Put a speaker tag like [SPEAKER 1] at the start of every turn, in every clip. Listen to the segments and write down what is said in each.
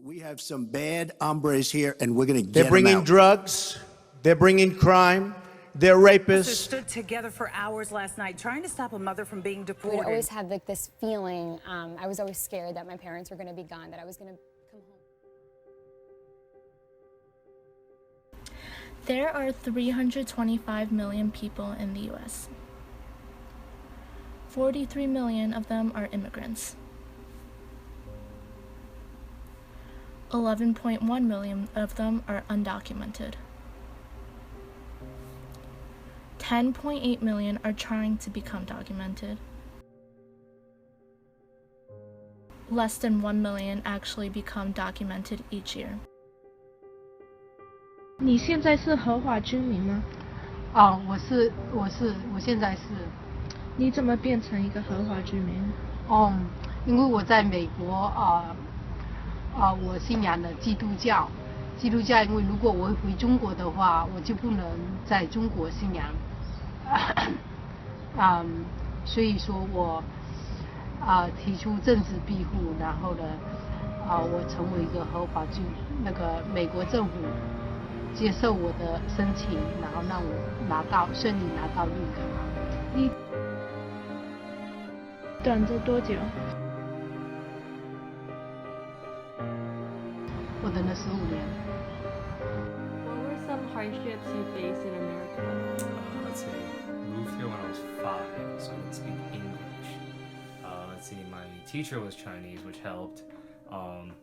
[SPEAKER 1] We have some bad hombres here, and we're going to get
[SPEAKER 2] They're
[SPEAKER 1] them
[SPEAKER 2] bringing
[SPEAKER 1] out.
[SPEAKER 2] drugs. They're bringing crime. They're rapists.
[SPEAKER 3] They stood together for hours last night trying to stop a mother from being deported.
[SPEAKER 4] We'd always had like this feeling. I was always scared that my parents were going to be gone, that I was going to come home.
[SPEAKER 5] There are 325 million people in the U.S. 43 million of them are immigrants. 11.1 million of them are undocumented. 10.8 million are trying to become documented. Less than 1 million actually become documented each year.
[SPEAKER 6] 你现在是合法居民吗？
[SPEAKER 7] 我现在是。
[SPEAKER 6] 你怎么变成一个合法居民？
[SPEAKER 7] 因为我在美国我信仰的基督教，因为如果我回中国的话，我就不能在中国信仰，所以说我提出政治庇护，然后呢，我成为一个合法美国政府接受我的申请，然后让我顺利拿到绿卡。
[SPEAKER 6] 你等着多久？
[SPEAKER 7] 我等了15年。
[SPEAKER 8] What were some hardships you faced in America?
[SPEAKER 9] Let's see. Moved here when I was 5, so I didn't speak English. Let's see. My teacher was Chinese, which helped.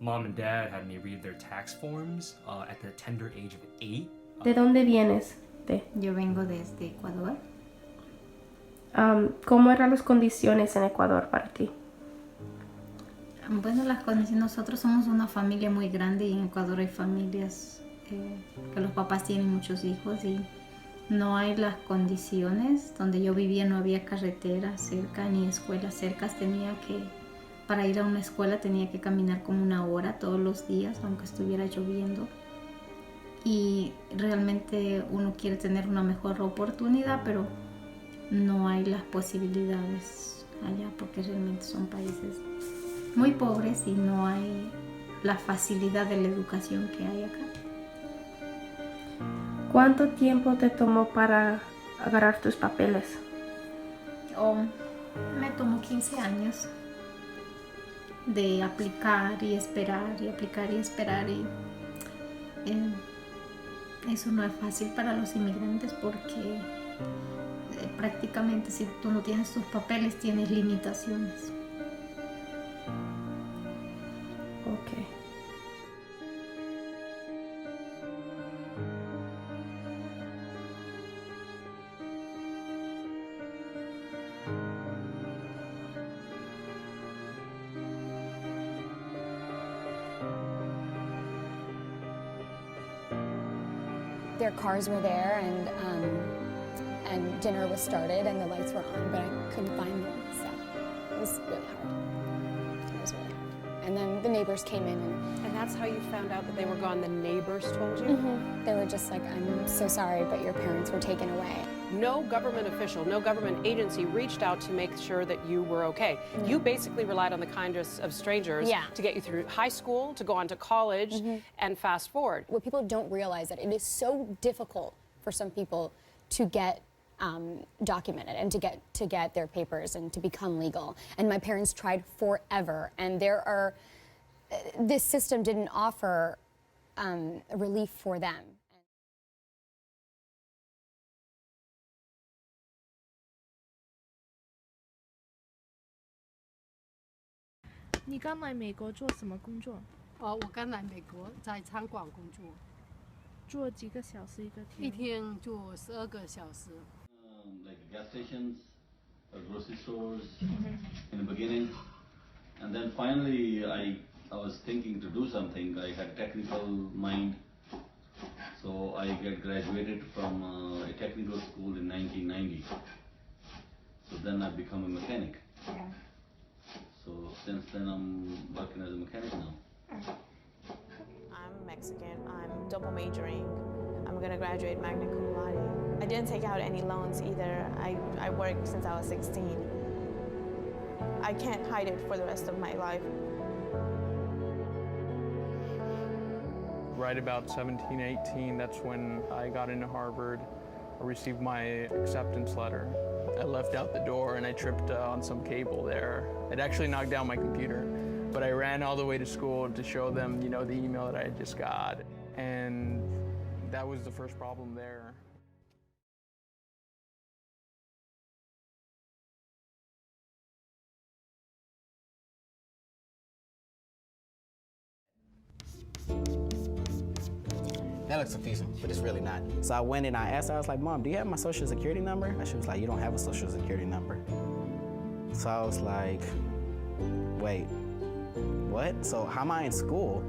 [SPEAKER 9] Mom and Dad had me read their tax forms at the tender age of 8.
[SPEAKER 6] ¿De dónde vienes?
[SPEAKER 10] Yo vengo desde Ecuador.
[SPEAKER 6] ¿Cómo eran las condiciones en Ecuador para ti?
[SPEAKER 10] Bueno, las condiciones, nosotros somos una familia muy grande y en Ecuador hay familias que los papás tienen muchos hijos y no hay las condiciones. Donde yo vivía no había carretera cerca ni escuelas cercas, para ir a una escuela tenía que caminar como 1 hora todos los días, aunque estuviera lloviendo. Y realmente uno quiere tener una mejor oportunidad, pero no hay las posibilidades allá porque realmente son países muy pobres y no hay la facilidad de la educación que hay acá.
[SPEAKER 6] ¿Cuánto tiempo te tomó para agarrar tus papeles?
[SPEAKER 10] Me tomó 15 años de aplicar y esperar y aplicar y esperar y eso no es fácil para los inmigrantes porque prácticamente si tú no tienes tus papeles tienes limitaciones.
[SPEAKER 6] Okay.
[SPEAKER 4] Their cars were there, and dinner was started, and the lights were on, but I couldn't find them, so it was really hard. It was really hard. And then the neighbors came in,
[SPEAKER 11] and that's how you found out that they were gone? The neighbors told you?
[SPEAKER 4] Mm-hmm. They were just like, "I'm so sorry, but your parents were taken away."
[SPEAKER 11] No government official, no government agency reached out to make sure that you were okay. Mm-hmm. You basically relied on the kindness of strangers to get you through high school, to go on to college, and fast forward.
[SPEAKER 4] What people don't realize that it is so difficult for some people to get documented and to get their papers and to become legal. And my parents tried forever, and this system didn't offer relief for them.
[SPEAKER 6] 你刚来美国做什么工作？
[SPEAKER 7] 我刚来美国，在餐馆工作。
[SPEAKER 6] 做几个小时一个天？
[SPEAKER 7] 一天做12个小时。
[SPEAKER 12] Like gas stations, grocery stores in the beginning, and then finally I was thinking to do something. I had technical mind, so I graduated from a technical school in 1990. So then I become a mechanic. So since then I'm working as a mechanic now.
[SPEAKER 13] I'm Mexican. I'm double majoring. I'm gonna graduate magna cum laude. I didn't take out any loans either. I worked since I was 16. I can't hide it for the rest of my life.
[SPEAKER 14] right about 17, 18, that's when I got into Harvard. I received my acceptance letter. I left out the door and I tripped on some cable there. It actually knocked down my computer, but I ran all the way to school to show them, you know, the email that I had just got. And that was the first problem there.
[SPEAKER 15] That looks confusing, but it's really not. So I went and I asked her, I was like, Mom, do you have my social security number? And she was like, you don't have a social security number. So I was like, wait, what? So how am I in school?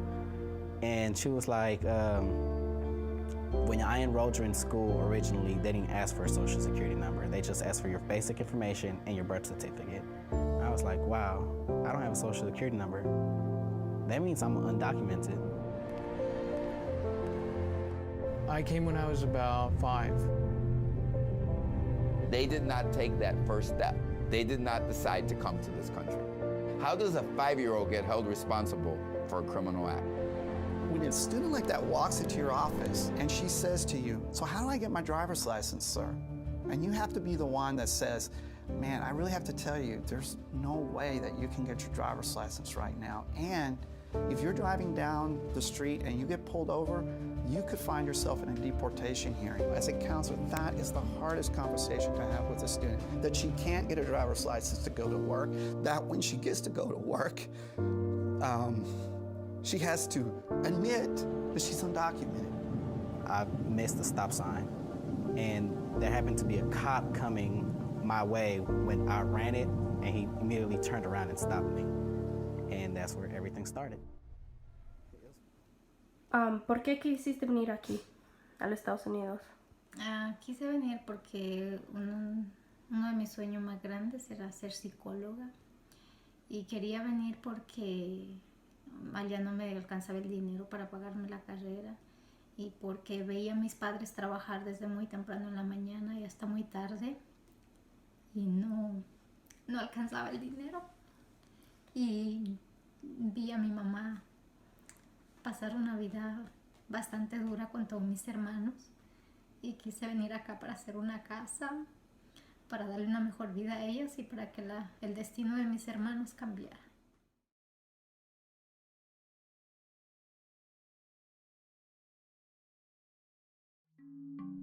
[SPEAKER 15] And she was like, when I enrolled you in school originally, they didn't ask for a social security number. They just asked for your basic information and your birth certificate. I was like, wow, I don't have a social security number. That means I'm undocumented.
[SPEAKER 14] I came when I was about 5.
[SPEAKER 16] They did not take that first step. They did not decide to come to this country. How does a 5-year-old get held responsible for a criminal act?
[SPEAKER 17] When a student like that walks into your office and she says to you, so how do I get my driver's license, sir? And you have to be the one that says, man, I really have to tell you, there's no way that you can get your driver's license right now. And if you're driving down the street and you get pulled over, you could find yourself in a deportation hearing. As a counselor, that is the hardest conversation to have with a student, that she can't get a driver's license to go to work, that when she gets to go to work, she has to admit that she's undocumented.
[SPEAKER 15] I missed the stop sign, and there happened to be a cop coming my way when I ran it, and he immediately turned around and stopped me. And that's where everything started.
[SPEAKER 6] ¿Por qué quisiste venir aquí, a los Estados Unidos?
[SPEAKER 10] Quise venir porque uno de mis sueños más grandes era ser psicóloga. Y quería venir porque allá no me alcanzaba el dinero para pagarme la carrera. Y porque veía a mis padres trabajar desde muy temprano en la mañana y hasta muy tarde. Y no alcanzaba el dinero. Y vi a mi mamá pasar una vida bastante dura con todos mis hermanos y quise venir acá para hacer una casa, para darle una mejor vida a ellos y para que el destino de mis hermanos cambiara.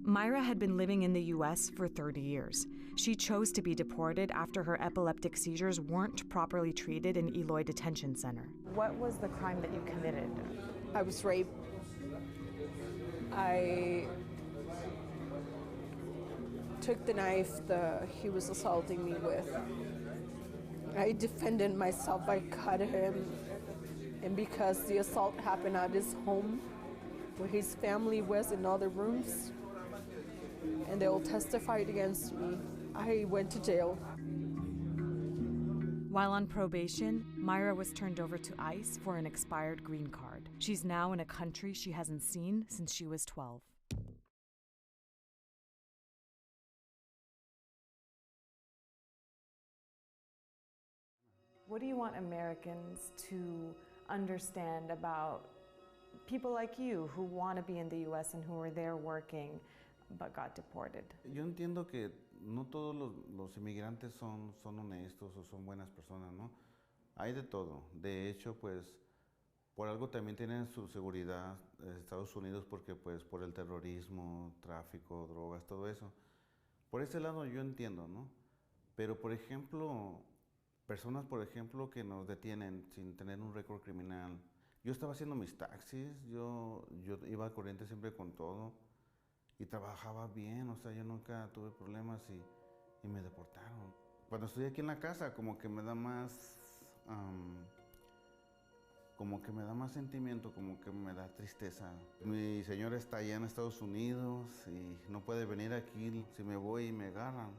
[SPEAKER 18] Myra had been living in the U.S. for 30 years. She chose to be deported after her epileptic seizures weren't properly treated in Eloy Detention Center.
[SPEAKER 11] What was the crime that you committed?
[SPEAKER 19] I was raped. I took the knife that he was assaulting me with. I defended myself. I cut him. And because the assault happened at his home, where his family was in other rooms, and they all testified against me, I went to jail.
[SPEAKER 18] While on probation, Myra was turned over to ICE for an expired green card. She's now in a country she hasn't seen since she was 12.
[SPEAKER 20] What do you want Americans to understand about people like you who want to be in the U.S. and who are there working but got deported?
[SPEAKER 21] Yo entiendo que no todos los inmigrantes son honestos o son buenas personas, ¿no? Hay de todo. De hecho, pues, por algo también tienen su seguridad Estados Unidos porque, pues, por el terrorismo, tráfico, drogas, todo eso. Por ese lado yo entiendo, ¿no? Pero, por ejemplo, personas, por ejemplo, que nos detienen sin tener un récord criminal. Yo estaba haciendo mis taxis, yo iba al corriente siempre con todo y trabajaba bien, o sea, yo nunca tuve problemas y me deportaron. Cuando estoy aquí en la casa, como que me da más sentimiento, como que me da tristeza. Mi señora está allá en Estados Unidos y no puede venir aquí. Si me voy y me agarran,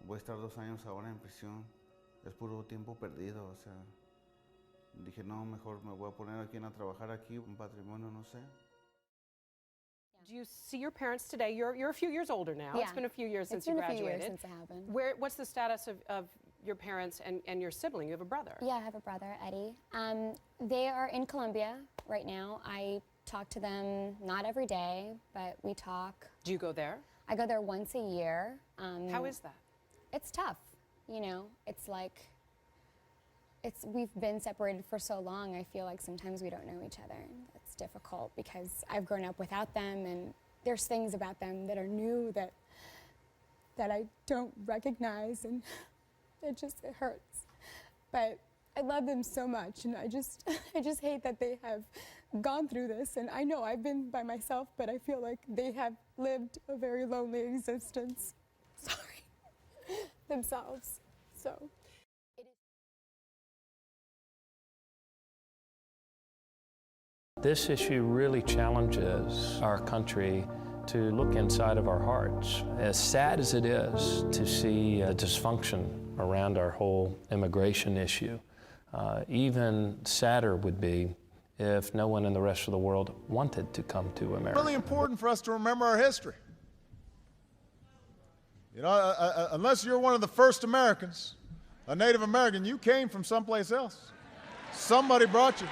[SPEAKER 21] voy a estar 2 años ahora en prisión. Es puro tiempo perdido, o sea. Dije, no, mejor me voy a poner aquí a trabajar aquí, un patrimonio, no sé.
[SPEAKER 11] Do you see your parents today? You're a few years older now.
[SPEAKER 4] Yeah.
[SPEAKER 11] It's been a few years since you graduated.
[SPEAKER 4] It's been a few years since it happened.
[SPEAKER 11] What's the status of your parents and your sibling? You have a brother.
[SPEAKER 4] Yeah, I have a brother, Eddie. They are in Colombia right now. I talk to them, not every day, but we talk.
[SPEAKER 11] Do you go there?
[SPEAKER 4] I go there once a year.
[SPEAKER 11] How is that?
[SPEAKER 4] It's tough, you know. It's like, we've been separated for so long, I feel like sometimes we don't know each other. It's difficult because I've grown up without them, and there's things about them that are new that I don't recognize, and it hurts. But I love them so much, and I just hate that they have gone through this. And I know I've been by myself, but I feel like they have lived a very lonely existence. Sorry. Themselves. So.
[SPEAKER 1] This issue really challenges our country to look inside of our hearts. As sad as it is to see dysfunction around our whole immigration issue, even sadder would be if no one in the rest of the world wanted to come to America.
[SPEAKER 22] It's really important for us to remember our history. You know, unless you're one of the first Americans, a Native American, you came from someplace else. Somebody brought you.